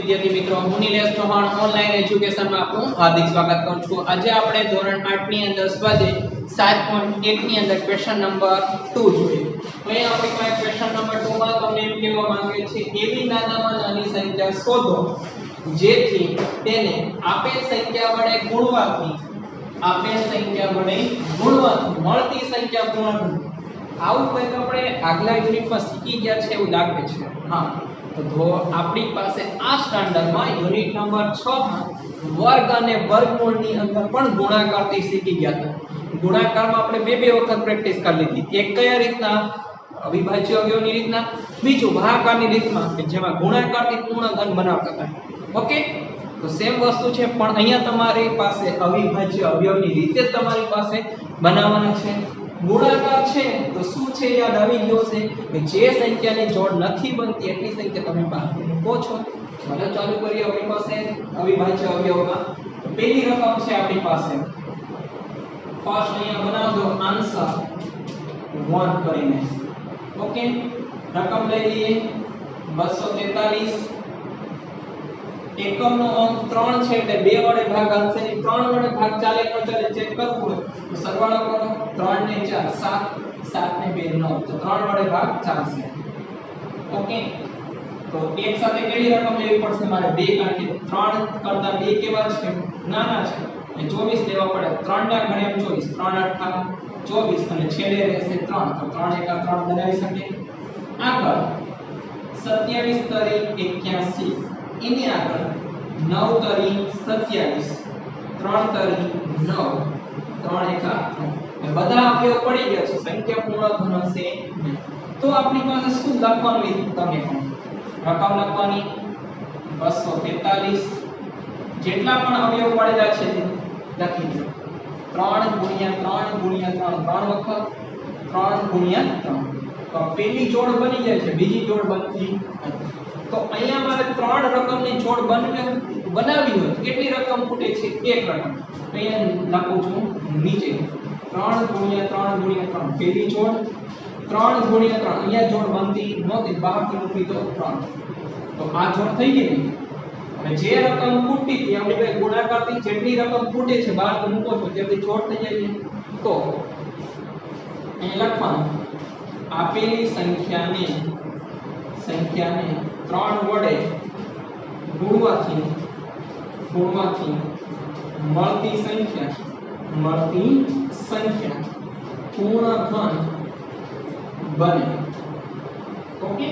વિદ્યાર્થી મિત્રો, હું નિલેશ ચૌહાણ ઓનલાઈન એજ્યુકેશનમાં આપનું હાર્દિક સ્વાગત કરું છું। આજે આપણે ધોરણ 8 ની અંદર સ્વાધ્યાય 7.1 ની અંદર ક્વેશ્ચન નંબર 2 જોઈએ। તો અહીં આપણી પાસે ક્વેશ્ચન નંબર 2 માં તમને એમ કહેવા માંગે છે એવી નાનામાં નાની સંખ્યા શોધો જેથી તેને આપેલ સંખ્યા વડે ગુણવાથી મળતી સંખ્યા પૂર્ણ થાય। આવું કંઈક આપણે આગલા યુનિટમાં શીખી ગયા છે એવું લાગે છે। હા, તો આપણી પાસે આ સ્ટાન્ડર્ડમાં યુનિટ નંબર 6 માં વર્ગ અને વર્ગમૂળની અંદર પણ ગુણાકારથી શીખી ગયા હતા। ગુણાકારમાં આપણે બે વખત પ્રેક્ટિસ કરી લીધી। એક કયા રીતના? અવિભાજ્ય અવયવની રીતના, બીજું ભાગાકારની રીતમાં કે જેમાં ગુણાકારથી પૂર્ણ ઘન બનાવતા હતા। ઓકે, તો સેમ વસ્તુ છે, પણ અહીંયા તમારી પાસે અવિભાજ્ય અવયવની રીતે તમારી પાસે બનાવવાના છે। ગુણાકાર છે તો શું છે યાદ આવી ગયો છે કે જે સંખ્યાની જોડ નથી બનતી એટલી સંખ્યા તમે બહાર મૂકો છો। ચાલો ચાલુ કરીએ આપણી પાસે અવિભાજ્ય અવયવમાં। તો પહેલી રકમ છે આપણી પાસે, ફર્સ્ટ અહીંયા બનાવ દો આન્સર 1 કરીને। ઓકે, રકમ લઈ લઈએ 243। એકમનો અંક 3 છે એટલે 2 વડે ભાગ આવશે। 3 વડે ભાગ ચાલે ન ચાલે ચેક કરવું હોય તો સરવાળો કરો। 3 ને 4 7, 7 ને 2 9, તો 3 વડે ભાગ ચાલશે। ઓકે, તો એક સાથે કેટલી રકમ લેવી પડશે મારે? 2, કારણ કે 3 કરતા 2 કેવા છે? નાના છે, એટલે 24 લેવા પડે। 3 ના ઘડિયા 24, 3 8 24 અને છેલ્લે રહેશે 3, તો 3 એકા 3 બનાવી શકીએ। આગળ 27 તરી 81, એની આગળ 9 તરી 27, 3 તરી 9, 3 એકા 3, બધા અવયવ પડી ગયા છે, સંખ્યા પૂર્ણ ઘન હશે નહીં। તો આપણી પાસે શું લખવાનું એ તમે કહો। રકમ લખવાની 243, જેટલા પણ અવયવ પડેલા છે તે લખી દો। 3 ગુણ્યા 3 ગુણ્યા 3, 3 વખત 3 ગુણ્યા 3, તો પહેલી જોડ બની જાય છે, બીજી જોડ બનતી નથી। તો અહીંયા મારે 3 રકમની જોડ બનાવી હોય કેટલી રકમ ખૂટે છે? એક રકમ। અહીંયા લખું છું નીચે 3 ગુણ્યા 3 ગુણ્યા 3 પહેલી જોડ, 3 ગુણ્યા 3 અહીંયા જોડ બનતી નહોતી, બહારથી મૂકી દો 3, તો આ જોડ થઈ ગઈ ને। હવે જે રકમ ખૂટતી હતી આપણે બે ગુણાકારથી જેટલી રકમ ખૂટે છે બહાર મૂકો છો જેટલી જોડ થઈ જાય। તો અહીં લખવાનું આપેલી સંખ્યાને 3 વડે ગુણવાથી મળતી સંખ્યા પૂર્ણ ઘન બને। ઓકે,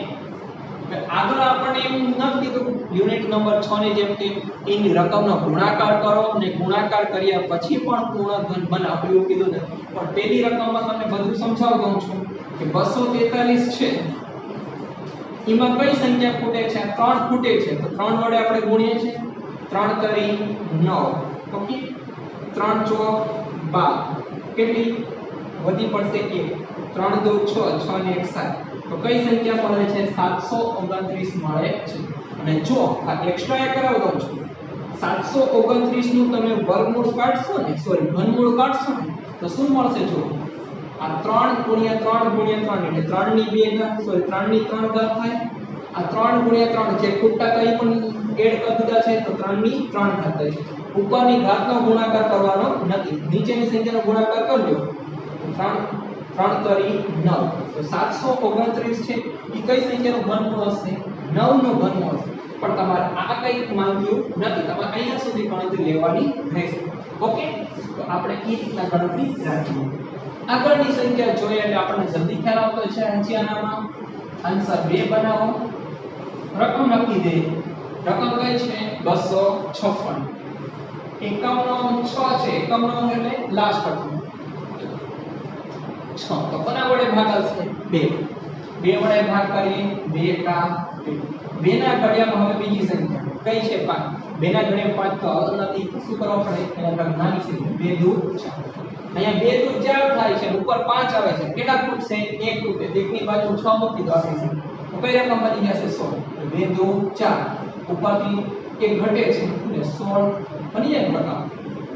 આગળ આપણને એમ નથી કીધું યુનિટ નંબર 6 ની જેમ કે એની રકમનો ગુણાકાર કરો અને ગુણાકાર કર્યા પછી પણ પૂર્ણ ઘન બને એવું કીધું ને। પણ પહેલી રકમમાં તમને બધું સમજાવી દઉં છું કે 243 છે, એમાં કઈ સંખ્યા ખૂટે છે? 3 ખૂટે છે, તો 3 વડે આપણે ગુણીએ છીએ। 3 તરી 9, ઓકે, 3 ચોક 12, કેટલી વધી પડશે? 1, 3 દો 6, 6 ને 1 7, તો કઈ સંખ્યા મળે છે? 729 મળે છે। અને જો આ એક્સ્ટ્રા એ કરાવી દઉં છું, 729 નું તમે વર્ગમૂળ કાઢશો ને, સોરી ઘનમૂળ કાઢશો ને, તો શું મળશે? જો આ 3 ગુણ્યા 3 ગુણ્યા 3 એટલે 3 ની 2 ઘાત, સોરી 3 ની 3 ઘાત થાય। આ 3 ગુણ્યા 3 જે ખૂટતા કઈ પણ એડ કરી દીધા છે, તો 3 ની 3 ઘાત થાય। ઉપરની ઘાતનો ગુણાકાર કરવાનો નથી, નીચેની સંખ્યાનો ગુણાકાર કરજો। 3 તરી 9, તો 729 છે એ કઈ સંખ્યાનું ઘનમૂળ હશે? 9 નું ઘનમૂળ હશે। પણ તમારે આ કઈ માંગ્યું નથી, તમારે અહીંયા સુધી ગણતરી લેવાની રહેશે। ઓકે, તો આપણે એ રીતના ગણતરી રાખીએ। આગળની સંખ્યા જોઈએ એટલે આપણને જલ્દી ખ્યાલ આવતો છે। હજી આનામાં આન્સર 2 બનાવો, રકમ લખી દે। રકમ કઈ છે? 256। એકમનો અંક 6 છે, એકમનો અંક એટલે લાસ્ટ રકમ 6, તો કોના વડે ભાગ આવશે? 2 વડે ભાગ કરીએ 2 એકા 2, 2 ના ઘડિયામાં હવે બીજી સંખ્યા કઈ છે? 5, 2 ના ઘડિયા 5 તો આવતો નથી, શું કરવું પડે? એના કરતા નાની સંખ્યા 2 દૂ 4, અહીંયા 2 દૂ 4 થાય છે, ઉપર 5 આવે છે, કેટલા ખૂટશે? 1 ખૂટે, એકની બાજુ 6 મૂકી દો આપણી છે, તો કઈ રકમ બની જશે? 16, 2 દૂ 4, ઉપરથી 1 ઘટે છે એટલે 16 બની જાય રકમ।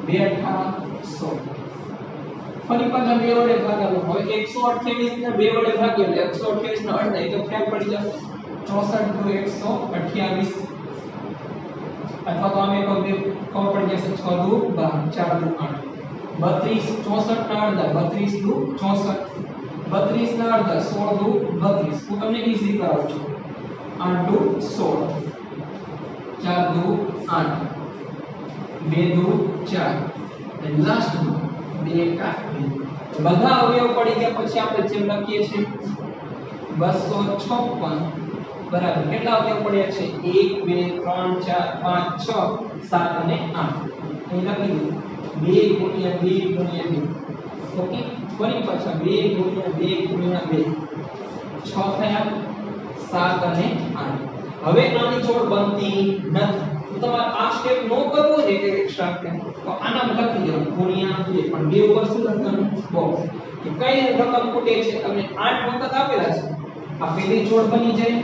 2 8 16, ફરી પાછા 2 વડે ભાગાલો, હવે 128 ને 2 વડે ભાગીએ એટલે 128 નો અડધા, એ તો ખ્યાલ પડી જશે। 64 * 128, અથવા તો આમે કહું ખબર પડી જશે 6 દુ 12 4 દુ 8 32 64 ના અડધા 32 દુ 64 32 ના અડધા 16 દુ 32 હું તમને ઈઝી કરાવું છું 8 દુ 16 4 દુ 8 2 દુ 4 અને લાસ્ટ 2 કા 2 બધા અવયવ પડી ગયા પછી આપણે જેમ લખીએ છીએ 256 બરાબર કેટલા અવયવ પડ્યા છે 1 2 3 4 5 6 7 અને 8 અહીં લખી દઉં 2 * 2 * 2 ઓકે ફરી પાછા 2 * 2 * 2 6 થયા 7 અને 8 હવે આની જોડ બનતી નથી તો તમારે આ સ્ટેપ નો કરવો છે કે એક્સ્ટ્રા તો આના લખી દેવાનું ગુણ્યા 2 પણ 2 ઉપર શું લખવાનું બોક્સ કે કઈ રકમ ખૂટે છે તમને 8 વખત આપેલા છે આ પહેલી જોડ બની જાય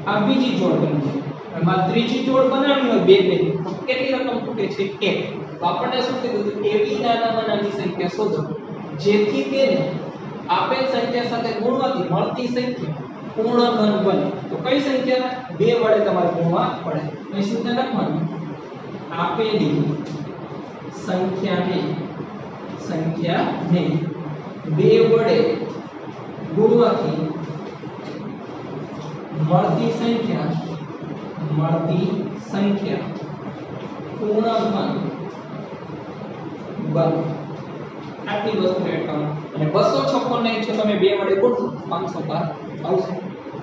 આ બીજી જોડ બની જાય અને આ ત્રીજી જોડ બનાવવી હોય બે બે તો કેટલી રકમ ખૂટે છે 1 તો આપણને શું કીધું એવી નાનામાં નાની સંખ્યા શોધો જેથી તેને આપેલ સંખ્યા સાથે ગુણવાથી મળતી સંખ્યા પૂર્ણ ઘન બને તો કઈ સંખ્યા 2 વડે તમારે ગુણવા પડે કઈ સંખ્યા લખવાની આપેલી સંખ્યાને 2 વડે ગુણવાથી મળતી સંખ્યા પૂર્ણ ઘન બને આટલી વસ્તુ એડ કરો અને 256 ને જો તમે 2 વડે ગુણશો 512 આવશે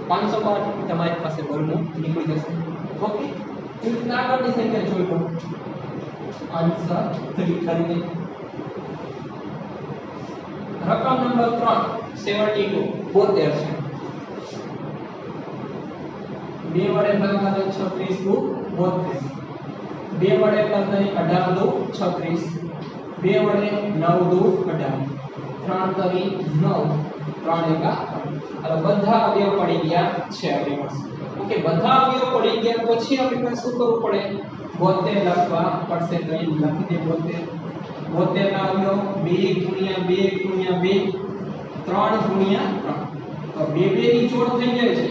512 તમારી પાસે વર્ગમૂળ નીકળી જશે ઓકે તો આગળની સંખ્યા જોઈ લો આન્સર 3 કરીને રકમ નંબર 3 72 72 છે 2 વડે ભાગાકાર 36 દુ 32 2 વડે ભાગાકાર 18 દુ 36 2 વડે 9 દુ 18 3 તરી 9 3 એકા હવે બધા અવયવ પડી ગયા છે આપણી પાસે ઓકે બધા અવયવ પડી ગયા પછી આપણે પાસે શું કરવું પડે 72 લખવા પડશે તો અહીં લખી દે 72 ના અવયવ 2 * 2 * 2 3 * 3 તો 2 ની જોડ થઈ જાય છે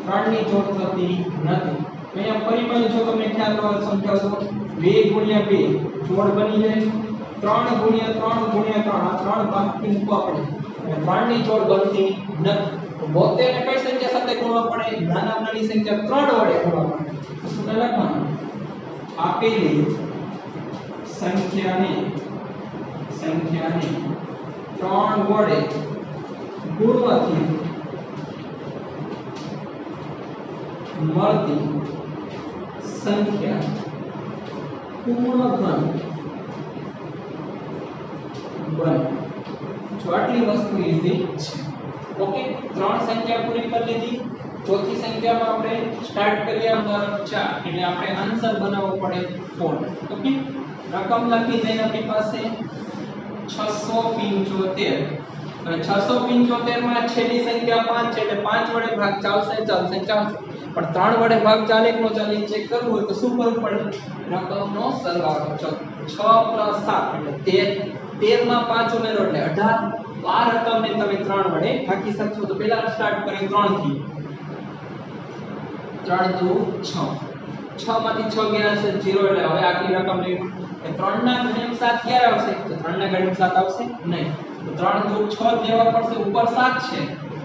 3 ની જોડ થતી નથી અહીંયા ફરી પાછું જો તમને ખ્યાલ હોય સમજાવું તો 2 * 2 જોડ બની જાય 3 * 3 * 3 આ 3 ભાગથી મૂકવા પડે અને 3 ની જોડ બનતી નથી તો 72 ને કઈ સંખ્યા સાથે ગુણવા પડે નાનામાં નાની સંખ્યા 3 વડે ગુણવા પડે તો શું લખવાનું આપેલી સંખ્યાને 3 વડે ગુણવાથી મળતી સંખ્યા પૂર્ણ ઘન બને જો આટલી વસ્તુ ઈઝી છે ઓકે 3 સંખ્યા પૂરી કરી લીધી ચોથી સંખ્યામાં આપણે સ્ટાર્ટ કરીએ નંબર 4 એટલે આપણે આન્સર બનાવવો પડે 4 ઓકે રકમ લખી દઈએ આપણી પાસે 675 અને 675 માં છેલ્લી સંખ્યા 5 છે એટલે 5 વડે ભાગ ચાલશે પણ 3 વડે ભાગ ચાલે કે નો ચાલે ચેક કરવું હોય તો શું કરવું પડે રકમનો સરવાળો 6 + 7 એટલે 13 માં 5 ઉમેરો એટલે 18 આ રકમને તમે 3 વડે ભાગી શકશો તો પહેલા સ્ટાર્ટ કરીએ 3 થી 3 દુ 6 6 માંથી 6 ગયા છે 0 એટલે હવે આખી રકમ લેવી કે 3 ના ઘડિયામાં 7 ક્યારે આવશે તો 3 ના ઘડિયામાં 7 આવશે નહીં તો 3 દુ 6 લેવા પડશે ઉપર 7 છે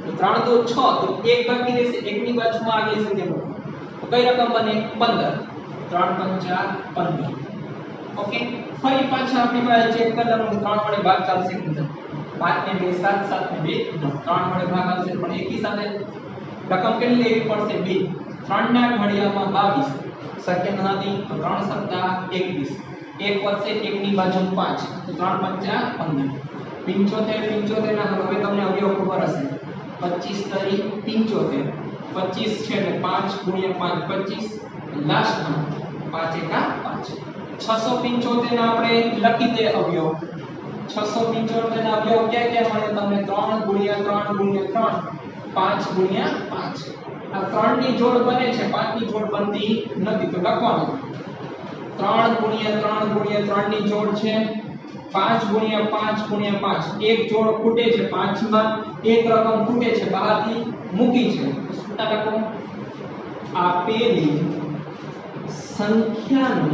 તો 3 દુ 6 તો 1 બાકી રહેશે 1 ની બાજુમાં આગલી સંખ્યા મૂકો તો કઈ રકમ બને 15 3 × 5 = 15 ઓકે ફરી પાછા આપણી પાસે ચેક કરવાનું 3 વડે ભાગ ચાલશે કે નહીં 5 ને 2 7 7 ને 2 3 વડે ભાગ આવશે પણ એકી સાથે રકમ કેટલી લેવી પડશે 2 3 ના ઘડિયામાં 22 સેકન્ડ નથી તો 3 * 7 = 21 1 વધશે 1 ની બાજુ 5 તો 3 × 5 = 15 75 ના હવે તમને અવયવ ખબર હશે 25 તરી 75 25 છે એટલે 5 × 5 25 લાસ્ટમાં 5 એકા 5 675 ના આપણે લખી દે અવયવ 675 ના અવયવ ક્યાં મળે તમને 3 × 3 × 3 5 × 5 આ 3 ની જોડ બને છે 5 ની જોડ બનતી નથી તો લખવાનું 3 × 3 × 3 ની જોડ છે 5 × 5 × 5 એક જોડ ખૂટે છે 5 માં એક રકમ ખૂટે છે બહારથી મૂકી છે શું લખો આપેલી સંખ્યાને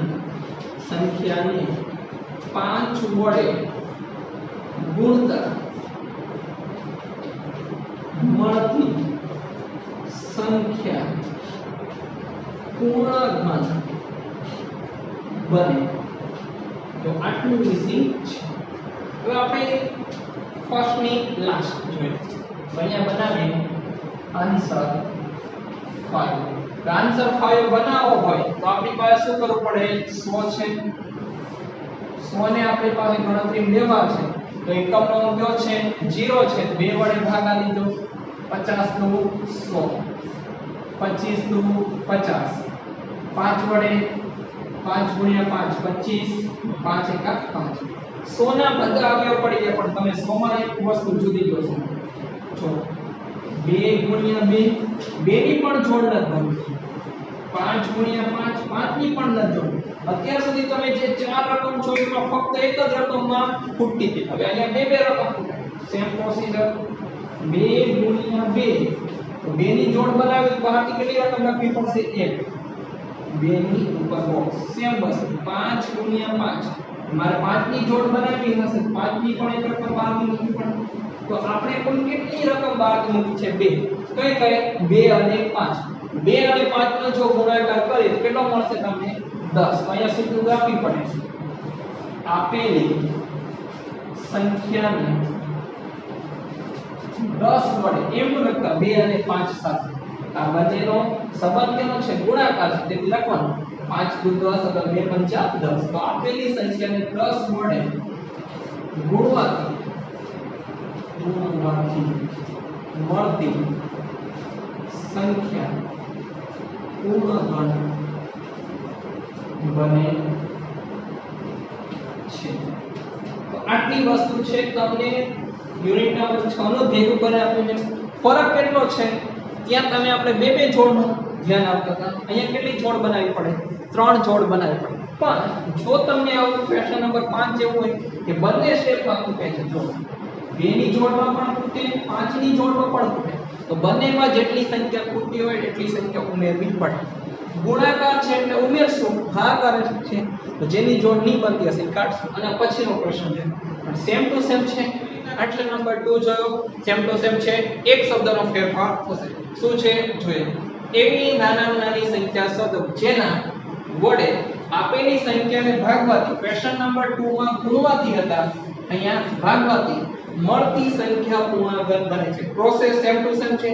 5 વડે ગુણતા મળતી સંખ્યા પૂર્ણાંક બને. તો આટલું મિસિંગ છે. હવે આપણે ફર્સ્ટ ની લાસ્ટ જોઈએ. અહીંયા બનાવીએ આન્સર 5. આન્સર 5 બનાવવો હોય તો આપણી પાસે શું કરવું પડે? 100 છે. 100 ને આપણી પાસે ગણતરી લેવા છે તો એકમનો કયો છે? 0 છે. 2 વડે ભાગા લીધો. 50 નું 100, 25 નું 50, 5 વડે 5 ગુણ્યા 5 25, 5 એકા 5. 100 ના બધા અવયવ પડી જાય પણ તમે 100 માં એક વસ્તુ જુદી જોશો. જો 2 ગુણ્યા 2, 2 ની પણ જોડ નથી બનતી. 5 ગુણ્યા 5, 5 ની પણ નથી જોડ. અત્યાર સુધી તમે જે ચાર રકમ જોઈ એમાં ફક્ત એક જ રકમમાં ખૂટતી હતી. હવે અહીંયા બે રકમ ખૂટે. સેમ પ્રોસીજર 2 ગુણ્યા 2, તો 2 ની જોડ બનાવી બહારથી કેટલી રકમ લખવી પડશે? 1. 2 ની ઉપર બોક્સ સેમ બસ. 5 ગુણ્યા 5, મારે 5 ની જોડ બનાવવી હશે 5 ની પણ એક રકમ બહારથી મૂકવી પડે. તો આપણે કુલ કેટલી રકમ બહારથી મૂકી છે? 2. કઈ 2 અને 5. 2 અને 5 નો જો ગુણાકાર કરીએ તો કેટલો મળશે તમને? 10. તો અહીંયા સીધું આપવી પડે છે. આપેલી સંખ્યાને 10 વડે એમ લખતા 2 અને 5 સાથે. આ બંનેનો સંબંધ કેનો છે? ગુણાકાર છે. તેથી લખવાનું 5 × 10 અથવા 2 × 5 = 10. તો આપેલી સંખ્યાને 10 વડે ગુણવાથી મળતી સંખ્યા પૂર્ણાંક બને છે. તો આટલી વસ્તુ છે. તમને યુનિટ નંબર 6 નો ભેગું કરી આપ્યું છે. ફરક કેટલો છે? ત્યાં તમે આપણે બે જોડનું ધ્યાન આપતા હતા. અહીંયા કેટલી જોડ બનાવવી પડે? 3 જોડ બનાવવી પડે. પણ જો તમને આવું ક્વેશ્ચન નંબર 5 જેવું હોય કે બંને સ્ટેપમાં ખૂટે છે, જો 2 ની જોડમાં પણ ખૂટે, 5 ની જોડમાં પણ ખૂટે, તો બંનેમાં જેટલી સંખ્યા ખૂટતી હોય એટલી સંખ્યા ઉમેરવી પડે. ગુણાકાર છે એટલે ઉમેરશું, ભાગાકાર છે તો જેની જોડ નહીં બનતી હશે કાઢશું. અને પછીનો પ્રશ્ન છે પણ સેમ ટુ સેમ છે. એટલે નંબર 2 જોયો. સેમ ટુ સેમ છે. એક શબ્દનો ફેરફાર થશે. શું છે જોઈએ. એવી નાની સંખ્યા શોધો જેના વડે આપેલી સંખ્યાને ભાગવાથી, ક્વેશ્ચન નંબર 2 માં ગુણવાથી હતા, અહીંયા ભાગવાથી મળતી સંખ્યા પૂર્ણાંક બને છે. પ્રોસેસ સેમ ટુ સેમ છે.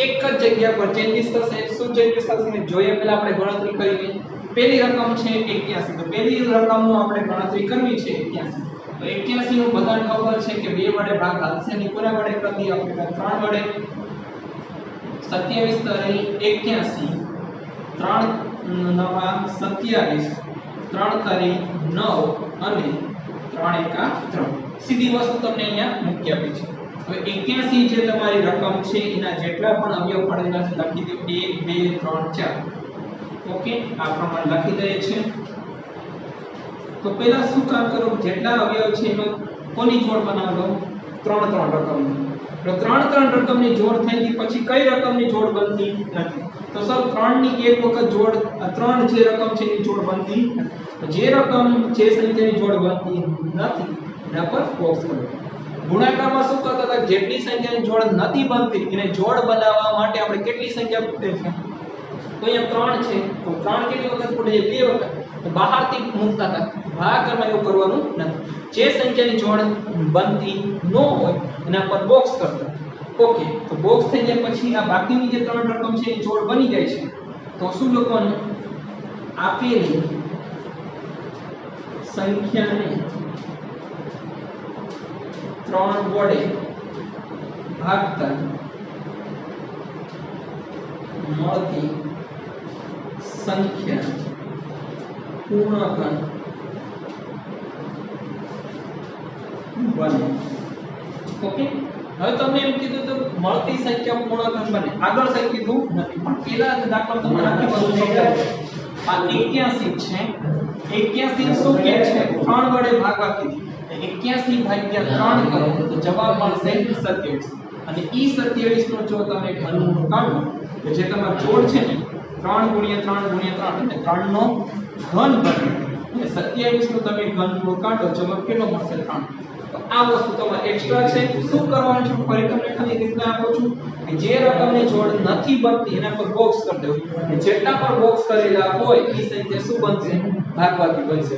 એક જ જગ્યા પર ચેન્જીસ થશે. શું ચેન્જીસ થશે જોઈએ પહેલા આપણે ગણતરી કરીએ. પહેલી રકમ છે 81. તો પહેલી રકમનો આપણે ગણતરી કરવી છે 81. તો 81 નું બધાને ખબર છે કે 2 વડે ભાગાકાર છે. ની કોના વડે કરી આપણે? 3 વડે. 27 તરી 81, 3 નવા 27, 3 તરી 9 અને 3 એકા 3. સીધી વસ્તુ તમને અહીંયા મૂકી આપી છે. હવે 81 જે તમારી રકમ છે એના જેટલા પણ અવયવ પડેલા છે લખી દો. 1 2 3 4. ઓકે, આ પ્રમાણે લખી દઈએ છે. તો પહેલા શું કામ કરો? જેટલા અવયવ છે એનો કોની જોડ બનાવો? 3 રકમની. તો 3 રકમની જોડ થઈ ગઈ પછી કઈ રકમની જોડ બનતી નથી? તો સર 3 ની એક વખત જોડ, 3 જે રકમ છે એની જોડ બનતી નથી. તો જે રકમ જે સંખ્યાની જોડ બનતી નથી એના પર બોક્સ કરો. ગુણાકારમાં શું કરતા હતા? જેટલી સંખ્યાની જોડ નથી બનતી એને જોડ બનાવવા માટે આપણે કેટલી સંખ્યા ખૂટે છે? તો અહીંયા 3 છે તો 3 કેટલી વખત ખૂટે છે? 2 વખત. તો બહારથી મૂકતા હતા. ભાગાકારમાં એવું કરવાનું નથી. જે સંખ્યાની જોડ બનતી ન હોય એના પર બોક્સ કરતા. ઓકે, તો બોક્સ થઈ જાય પછી આ બાકીની જે 3 રકમ છે એ જોડ બની જાય છે. તો શું લખવાનું? આપેલી સંખ્યાને 3 વડે ભાગતા મળતી સંખ્યા પૂર્ણાંક બને. ઓકે, હવે તમને એમ કીધું તો મળતી સંખ્યા પૂર્ણાંક બને. આગળ કંઈ કીધું નથી પણ પેલા દાખલા તમારે આખી વસ્તુ સમજાવી. આ 81 છે. 81 શું કે છે? 3 વડે ભાગવા કીધી. 81 ભાગ્યા 3 કરો તો જવાબ મળશે 27. અને ઈ 27 નો જો તમે ઘનમૂળ કાઢો તો જે તમારો જોડ છે ને 3 ગુણ્યા 3 ગુણ્યા 3 એટલે 3 નો ઘન બને એટલે 27 નો તમે ઘનમૂળ કાઢો જવાબ કેટલો મળશે 3 તો આ વસ્તુ તમારે એક્સ્ટ્રા છે શું કરવાનું છે ફરી તમને ખાલી રીતના આપું છું કે જે રકમની જોડ નથી બનતી એના પર બોક્સ કરી દેવું જેટલા પર બોક્સ કરેલા હોય એ સંખ્યા શું બનશે ભાગવાથી બનશે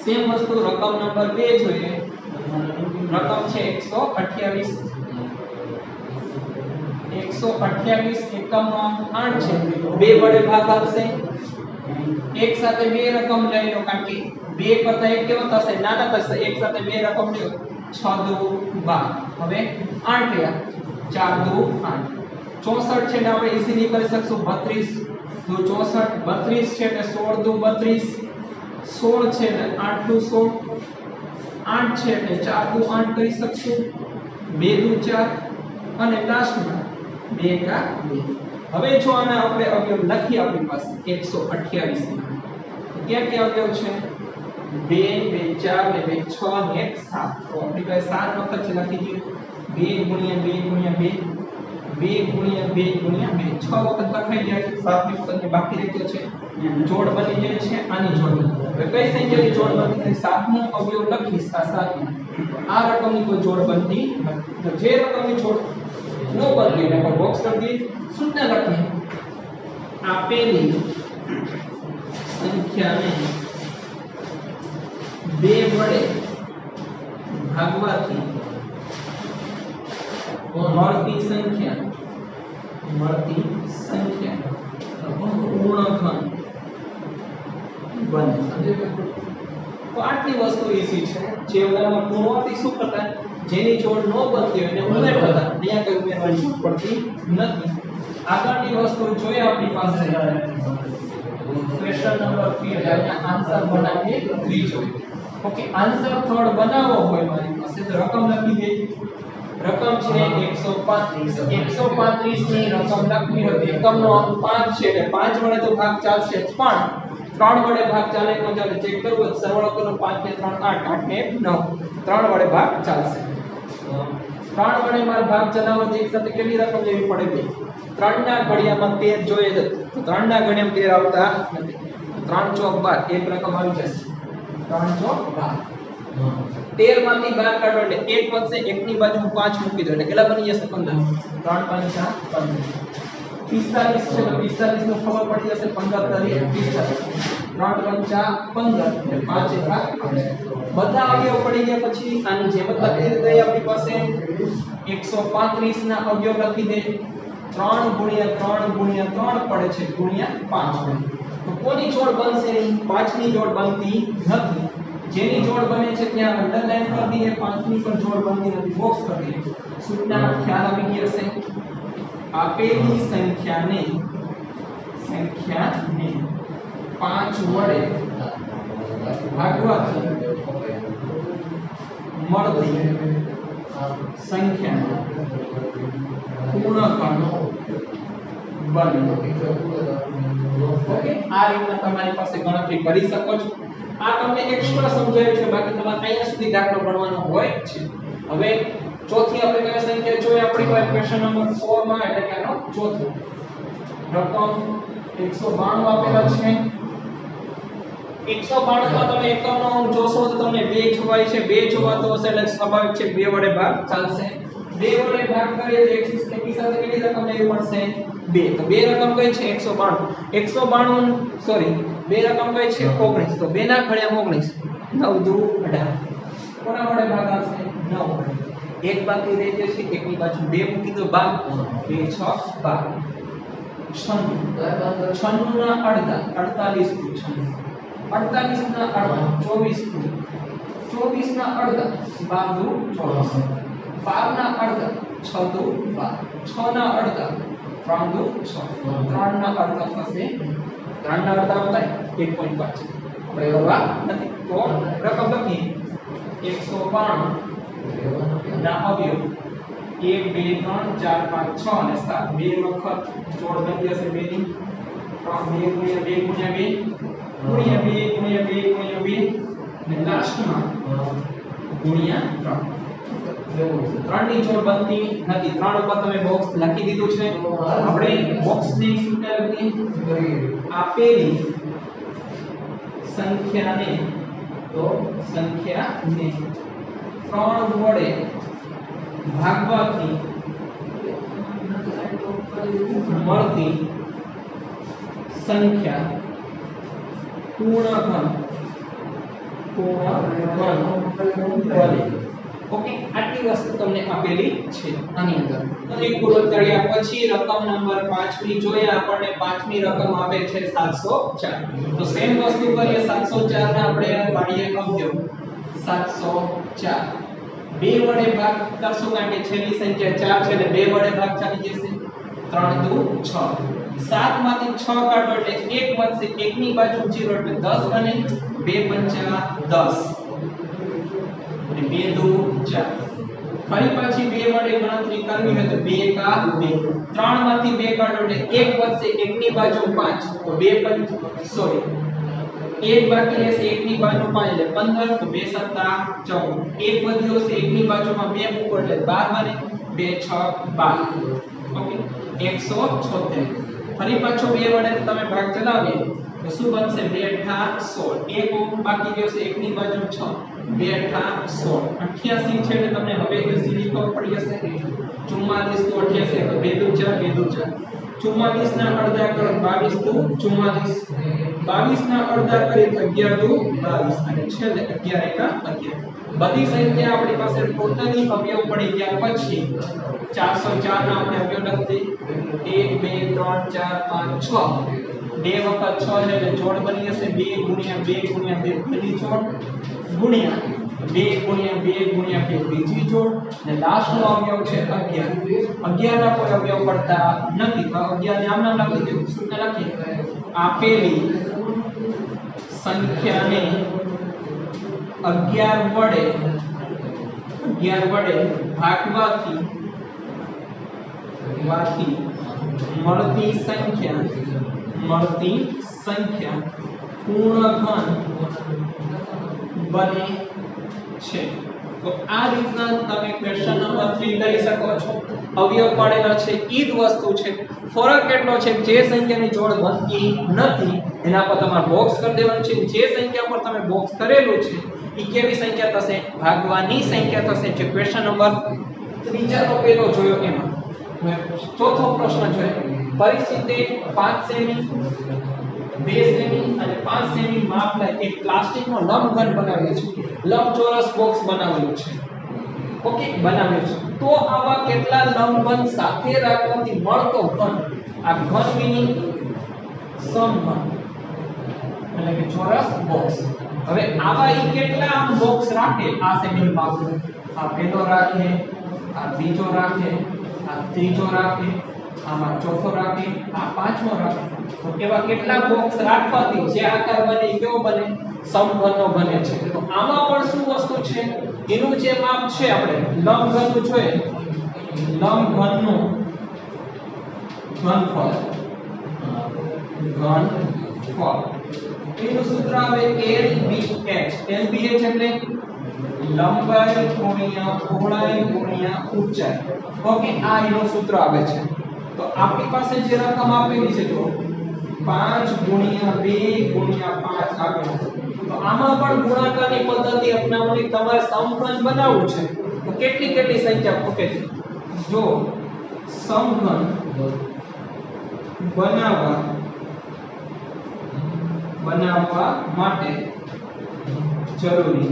સેમ વસ્તુ રકમ નંબર 2 જોઈએ રકમ છે 128 એકમનો અંક 8 છે 2 વડે ભાગ આવશે એક સાથે બે રકમ લઈ લો કારણ કે 2 કરતા 1 કેવો થશે નાના થશે એક સાથે બે રકમ લ્યો 6 દુ 12 હવે 8 ગયા 4 દુ 8 64 છે એટલે આપણે ઈઝીલી કરી શકશું 32 દુ 64 32 છે એટલે 16 દુ 32 16 છે એટલે 8 દુ 16 8 છે એટલે 4 દુ 8 કરી શકશું 2 દુ 4 અને લાસ્ટમાં 2 કા 2 હવે જો આને આપણે અવયવ લખી આપણી પાસે 128 માં ક્યાં ક્યાં અવયવ છે 2 2 4 ને 2 6 ને 1 7 તો આપણી પાસે 7 વખત છે લખી દઈએ 2 ગુણ્યા 2 ગુણ્યા 2 2 ગુણ્યા 2 ગુણ્યા 2 6 વખત લખાઈ જાય છે 7 વખત બાકી રહેતો છે જોડ બની જાય છે આની જોડ હવે કઈ સંખ્યાની જોડ બનતી 7 નો અવયવ લખીશ આ 7 આ રકમની કોઈ જોડ બનતી નથી તો જે રકમની જોડ નો બનતી એને પર બોક્સ કરી દઈએ સૂત્ર લખીએ આપેલી સંખ્યાને 2 વડે ભાગવાથી મળતી સંખ્યા પૂર્ણઘન બને તો આટલી વસ્તુ ઈઝી છે જે ઉદાહરણમાં પૂર્ણવર્તી શું કરતા જેની જોડ ન બનતી હોય એને ઉમેરતા અહીંયા કઈ ઉમેરવાની જરૂર પડતી નથી આગળની વસ્તુ જોઈએ આપણી પાસે ક્વેશ્ચન નંબર 3 એટલે આન્સર બનાવીએ 3 જોઈએ ઓકે આન્સર થર્ડ બનાવવો હોય મારી પાસે તો રકમ લખી દે રકમ છે 135 ની રકમ લખવી હતી એકમનો અંક 5 છે એટલે 5 વડે તો ભાગ ચાલશે પણ 3 વડે ભાગ ચાલે ન ચાલે ચેક કરવું સરવાળો કરો 5 ને 3 8 8 ને 9 3 વડે ભાગ ચાલશે 3 વડે માર ભાગ ચલાવવો એક સાથે કેટલી રકમ લેવી પડે 3 ના ઘડિયામાં 13 જોઈએ તો 3 ના ઘડિયામાં 13 આવતા નથી 3 ચોક 12 એક રકમ આવી જશે 3 ચોક 12 13 માંથી 12 કાઢો એટલે 1 વધશે 1 ની બાજુ 5 મૂકી દો એટલે કેટલા બની જશે 15 3 5 15 45 છે તો 45 નો ખબર પડી જશે 15 તરીકે 45 3 5 15 એટલે 5 બધા અવયવ પડી ગયા પછી આની જેમ જ લખી દઈએ આપણી પાસે 135 ના અવયવ લખી દે 3 ગુણ્યા 3 ગુણ્યા 3 પડે છે ગુણ્યા 5 તો કોની જોડ બનશે 5 ની જોડ બનતી નથી જેની જોડ બને છે ત્યાં અંડરલાઈન કરી દઈએ 5 ની પણ જોડ બનતી નથી બોક્સ કરી દઈએ સૂચના ખ્યાલ આવી ગયો હશે આપેલી સંખ્યાને 5 વડે ભાગવાથી મળતી સંખ્યા પૂર્ણઘન બને ઓકે આ રીતના તમારી પાસે ગણતરી કરી શકો છો આ તમને એક્સ્ટ્રા સમજાયું છે બાકી તમારે અહીંયા સુધી દાખલો ગણવાનો હોય છે હવે ચોથી આપણે કઈ સંખ્યા જોઈએ આપણી પાસે ક્વેશ્ચન નંબર 4 માં એટલે કે આનો ચોથો રકમ 192 આપેલા છે 192 માં તમે એકમનો અંક જોશો તો તમને 2 જોવાય છે 2 જોવાતો હશે એટલે સ્વાભાવિક છે 2 વડે ભાગ ચાલશે 2 વડે ભાગ કરીએ તો 1 એકી સાથે કેટલી રકમ લેવી પડશે 2 તો 2 રકમ કઈ છે 192 સોરી 2 રકમ કઈ છે 19 તો 2 ના ઘડિયા 19 9 દુ 18 કોના વડે ભાગ આવશે 9 વડે એક બાકી રહી જશે એકની બાજુ 2 મૂકી દો 12 2 6 12 96 ના અડધા 48 દુ 48 ના અડધા 24 24 ના અડધા 12 દુ 24 12 ના અડધા 6 દુ 12 6 ના અડધા 3 દુ 6 3 ના અડધા થશે 3 ના અડધા આવતા 1.5 આપણે કરવા નથી તો રકમ લખીએ 192 ના અવયવ 1 2 3 4 5 6 અને 7 બે વખત જોડ બની જશે 2 ની 3 2 ગુણ્યા 2 ગુણ્યા 2 ગુણ્યા 2 ગુણ્યા 2 ગુણ્યા 2 અને લાસ્ટમાં ગુણ્યા 3 3 ની જોડ બનતી નથી 3 ઉપર તમે બોક્સ લખી દીધું છે આપણે બોક્સ ની શું લખીએ આપેલી સંખ્યાને 3 વડે ભાગવાથી મળતી સંખ્યા પૂર્ણ ઘન બને ઓકે આટલી વસ્તુ તમને આપેલી છે આની અંદર એક પૂર્વક કર્યા પછી રકમ નંબર 5 ની જોઈએ આપણને 5મી રકમ આપે છે 704 તો સેમ વસ્તુ કરીએ 704 ને આપણે પાડીએ અવયવ 704 2 વડે ભાગ કરશું કારણ કે છેલ્લી સંખ્યા 4 છે એટલે 2 વડે ભાગ ચાલી જશે 3 દુ 6 7 માંથી 6 કાઢો એટલે 1 વધશે 1 ની બાજુ 0 એટલે 10 બને 2 પંચા 10 અને 2 દુ 4 ફરી પાછી 2 વડે ગણતરી કરવી હોય તો 2 કા 2 3 માંથી 2 કાઢો એટલે 1 વધશે 1 ની બાજુ 5 તો 2 સોરી 1 બાકી રહેશે 1 ની બાજુ 5 એટલે 15 તો 2 સત્તા 14 1 વધ્યો છે 1 ની બાજુમાં 2 મૂકો એટલે 12 બને 2 6 12 ઓકે 176 ફરી પાછો 2 વડે તમે ભાગ ચલાવીએ તો શું બનશે 2 8 16 1 બાકી રહ્યો છે 1 ની બાજુ 6 2 8 16 88 છે એટલે તમને હવે જે સીધી તો પડી જશે 44 તો 88 તો 2 દુ 4 2 દુ 4 44 ના અડધા કરો 22 દુ 44 22 ના અડધા કરીએ તો 11 દુ 22 અને છેલ્લે 11 એકા 11 બધી સંખ્યા આપણી પાસે ટોટલી અવયવ પડી ગયા પછી 404 ના આપણે અવયવ લખી 1 2 3 4 5 6 2 વખત 6 છે એટલે જોડ બની જશે 2 ગુણ્યા 2 ગુણ્યા 2 પહેલી જોડ ગુણ્યા 2 ગુણ્યા 2 ગુણ્યા 2 બીજી જોડ અને લાસ્ટ નો અવયવ છે 11 11 ના કોઈ અવયવ પડતા નથી તો 11 ને આમ નામ લખી દીધું શું લખીએ આપેલી સંખ્યાને 11 વડે ભાગવાથી મળતી સંખ્યા પૂર્ણ ઘન બને છે તો આ રીતના તમે ક્વેશ્ચન નંબર 3 કરી શકો છો અવયવ પાડેલા છે ઈ જ વસ્તુ છે ફરક એટલો છે જે સંખ્યાની જોડ બનતી નથી એના પર તમારે બોક્સ કરી દેવાનું છે જે સંખ્યા પર તમે બોક્સ કરેલું છે ઈ કેવી સંખ્યા થશે ભાગવાની સંખ્યા થશે જે ક્વેશ્ચન નંબર ત્રીજાનો પેલો જોયો એમાં ચોથો પ્રશ્ન જોઈએ પરિસ્થિતિ 5 સેમી 2 સેમી અને 5 સેમી માપના એક પ્લાસ્ટિકનો લંબઘન બનાવ્યો છે લંબચોરસ બોક્સ બનાવેલું છે ઓકે બનાવ્યું છે તો આવા કેટલા લંબઘન સાથે રાખવાથી મળતો ઘન આ ઘન મીનિંગ સમઘન એટલે કે ચોરસ બોક્સ હવે આવા ઈ કેટલા બોક્સ રાખે આ સેમી માપ આ પેલો રાખે આ બીજો રાખે આ ત્રીજો રાખે આમાં ચોથો રાખે આ પાંચમો રાખે તો કેવા કેટલા બોક્સ રાખવાથી જે આકાર બને કેવો બને સમઘનનો બને છે તો આમાં પણ શું વસ્તુ છે એનું જે માપ છે આપણે લંબઘનનું જોઈએ લંબઘનનું ઘનફળ એનું સૂત્ર આવે LBH LBH એટલે લંબાઈ ગુણ્યા પહોળાઈ ગુણ્યા ઊંચાઈ ઓકે આ એનું સૂત્ર આવે છે તો આપણી પાસે જે રકમ આપેલી છે જો 5 ગુણ્યા 2 ગુણ્યા 5 આપેલું તો આમાં પણ ગુણાકારની પદ્ધતિ અપનાવવાની તમારે સમઘન બનાવવું છે તો કેટલી સંખ્યા ઓકે જો સમઘન બનાવવા માટે જરૂરી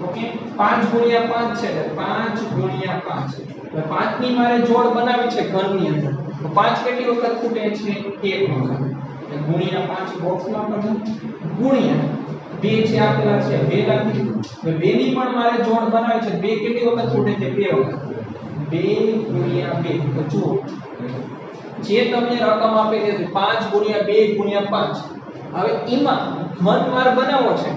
ઓકે 5 ગુણ્યા 5 છે એટલે 5 ગુણ્યા 5 એટલે 5 ની મારે જોડ બનાવી છે ઘનની અંદર તો 5 કેટલી વખત ખૂટે છે 1 વખત એટલે ગુણ્યા 5 બોક્સમાં કરો ગુણ્યા 2 છે આપેલા છે 2 લખી તો 2 ની પણ મારે જોડ બનાવી છે 2 કેટલી વખત ખૂટે છે 2 વખત 2 ગુણ્યા 2 તો જુઓ જે તમને રકમ આપેલી હતી 5 ગુણ્યા 2 ગુણ્યા 5 હવે એમાં ઘન માર બનાવવો છે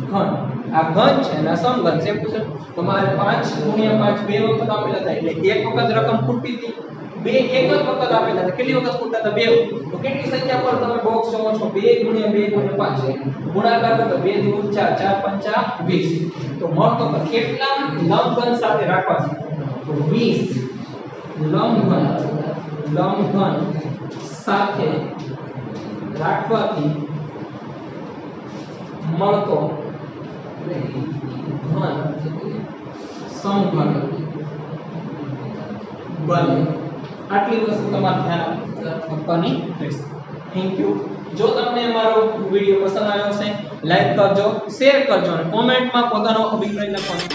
ઘન આ ઘન છે અને સમઘન છે પૂછો તો મારે 5 ગુણ્યા 5 બે વખત આપેલા હતા એટલે એક વખત રકમ ખૂટતી હતી બે એક જ વખત આપેલા હતા. કેટલી વખત ખૂટતા હતા? બે. તો કેટલી સંખ્યા પર તમે બોક્સ જોવો છો? 2 × 2 × 5. ગુણાકાર કરો તો 2 × 4 4 × 5 = 20. તો મળતો કેટલા લંબઘન સાથે રાખવા છે? તો 20 લંબઘન સાથે રાખવાથી મળતો ઘન સમઘન બને. આટલી વસ્તુ તમારે ધ્યાન આપવાની રહેશે. Thank you. જો તમને અમારો વિડિયો પસંદ આવ્યો છે, લાઈક કરજો, શેર કરજો અને કોમેન્ટમાં પોતાનો અભિપ્રાય લખવાનો